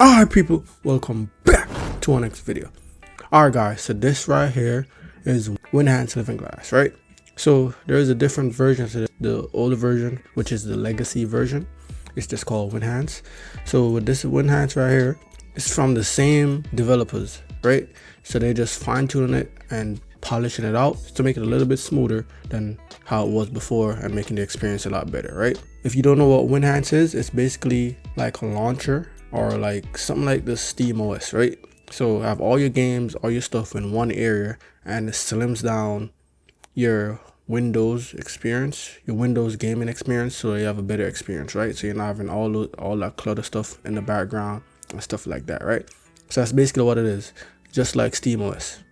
Alright people, welcome back to our next video. Alright guys, so this right here is Winhance Living Glass, right? So there is a different version to the older version, which is the legacy version. It's just called Winhance. So with this Winhance right here, it's from the same developers, right? So they just fine-tuning it and polishing it out to make it a little bit smoother than how it was before and making the experience a lot better, right? If you don't know what Winhance is, it's basically like a launcher or like something like the Steam OS, right? So have all your games, all your stuff in one area, and it slims down your Windows experience, your Windows gaming experience, so you have a better experience, right? So you're not having all that clutter stuff in the background and stuff like that, right? So that's basically what it is, just like Steam OS.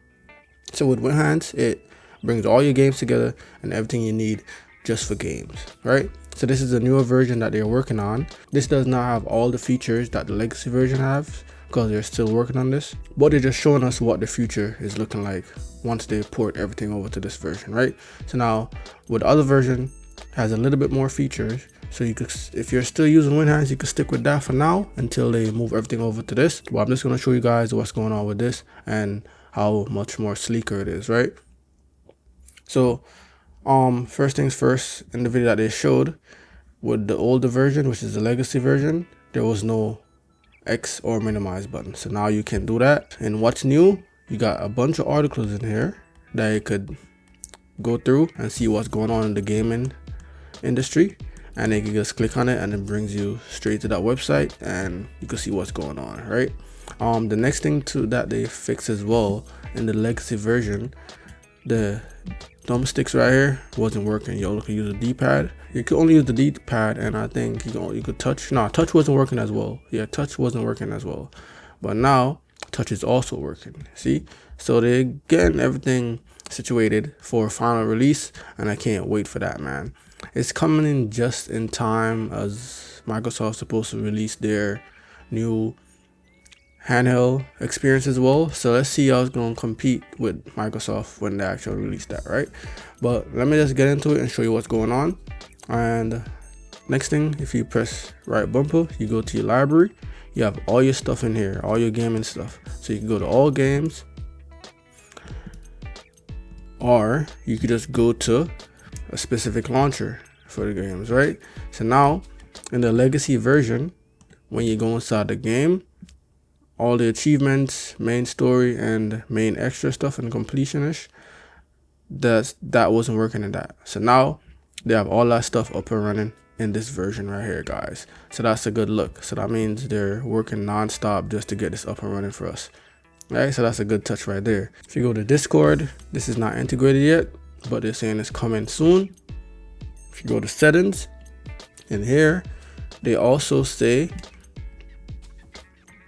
So with Winhance, it brings all your games together and everything you need just for games, right? So this is a newer version that they're working on. This does not have all the features that the legacy version has because they're still working on this, but they're just showing us what the future is looking like once they port everything over to this version, right? So now with the other version, has a little bit more features. So you could, if you're still using Winhance, you can stick with that for now until they move everything over to this. But I'm just going to show you guys what's going on with this and how much more sleeker it is, right? So first things first, in the video that they showed with the older version, which is the legacy version, there was no X or minimize button. So now you can do that. And what's new, you got a bunch of articles in here that you could go through and see what's going on in the gaming industry, and then you can just click on it and it brings you straight to that website and you can see what's going on, right? The next thing that they fix as well in the legacy version, the thumbsticks right here wasn't working. You only could use a D-pad. You could only use the D-pad, and I think you could touch. No, touch wasn't working as well. Yeah, touch wasn't working as well. But now touch is also working. See, so they're getting everything situated for final release, and I can't wait for that, man. It's coming in just in time as Microsoft's supposed to release their new handheld experience as well. So let's see how it's going to compete with Microsoft when they actually release that, right? But let me just get into it and show you what's going on. And next thing, if you press right bumper, you go to your library. You have all your stuff in here, all your gaming stuff. So you can go to all games, or you could just go to a specific launcher for the games, right? So now in the legacy version, when you go inside the game, all the achievements, main story, and main extra stuff and completionish, that wasn't working in that. So now they have all that stuff up and running in this version right here, guys. So that's a good look. So that means they're working non-stop just to get this up and running for us. Right, so that's a good touch right there. If you go to Discord, this is not integrated yet, but they're saying it's coming soon. If you go to settings, in here, they also say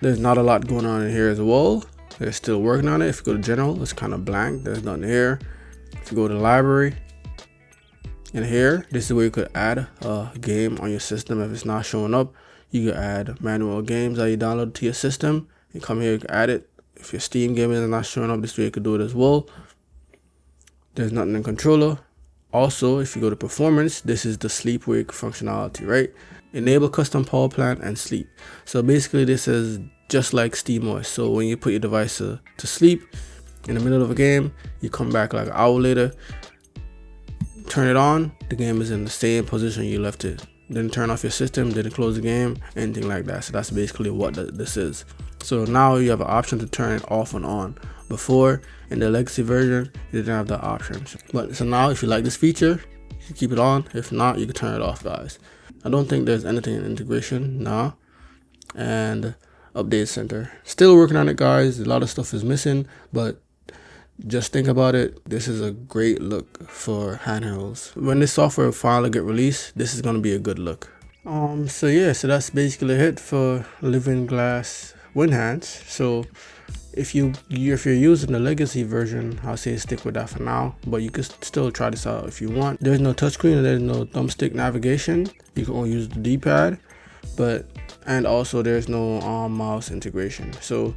there's not a lot going on in here as well. They're still working on it. If you go to general, it's kind of blank. There's nothing here. If you go to library, in here, this is where you could add a game on your system. If it's not showing up, you can add manual games that you download to your system. You come here, you can add it. If your Steam game is not showing up, this way you could do it as well. There's nothing in controller. Also, if you go to performance, this is the sleep wake functionality, right? Enable custom power plant and sleep. So basically this is just like SteamOS. So when you put your device to sleep in the middle of a game, you come back like an hour later, turn it on, the game is in the same position you left it. Didn't turn off your system, didn't close the game, anything like that. So that's basically what this is. So now you have an option to turn it off and on. Before, in the legacy version, you didn't have that option. But so now if you like this feature, you keep it on. If not, you can turn it off, guys. I don't think there's anything in integration now. And update center, still working on it, guys. A lot of stuff is missing, but just think about it. This is a great look for handhelds. When this software finally get released, this is going to be a good look. So yeah, so that's basically it for Living Glass Winhance. So if you're using the legacy version, I'll say stick with that for now, but you can still try this out if you want. There's no touchscreen and there's no thumbstick navigation. You can only use the D-pad, and also there's no mouse integration. So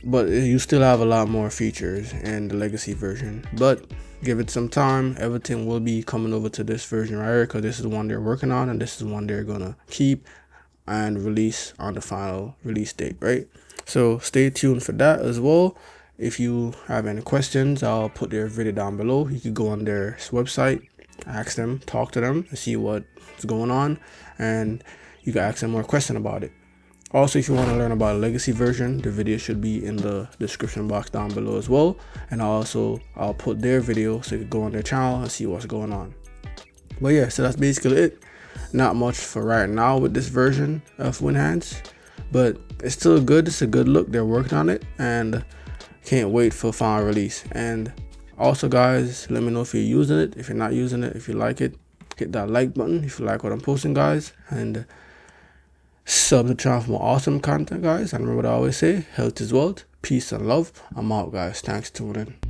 but you still have a lot more features in the legacy version, but give it some time. Everything will be coming over to this version right here, because this is the one they're working on and this is the one they're gonna keep and release on the final release date, right? So stay tuned for that as well. If you have any questions, I'll put their video down below. You can go on their website, ask them, talk to them, and see what's going on, and you can ask them more questions about it. Also, if you want to learn about a legacy version, the video should be in the description box down below as well. And I'll put their video so you can go on their channel and see what's going on. But yeah, so that's basically it. Not much for right now with this version of Winhance, but it's still good. It's a good look. They're working on it, and can't wait for final release. And also, guys, let me know if you're using it. If you're not using it, if you like it, hit that like button if you like what I'm posting, guys, and sub to the channel for more awesome content, guys. And remember what I always say, health is wealth, peace and love. I'm out, guys. Thanks for tuning in.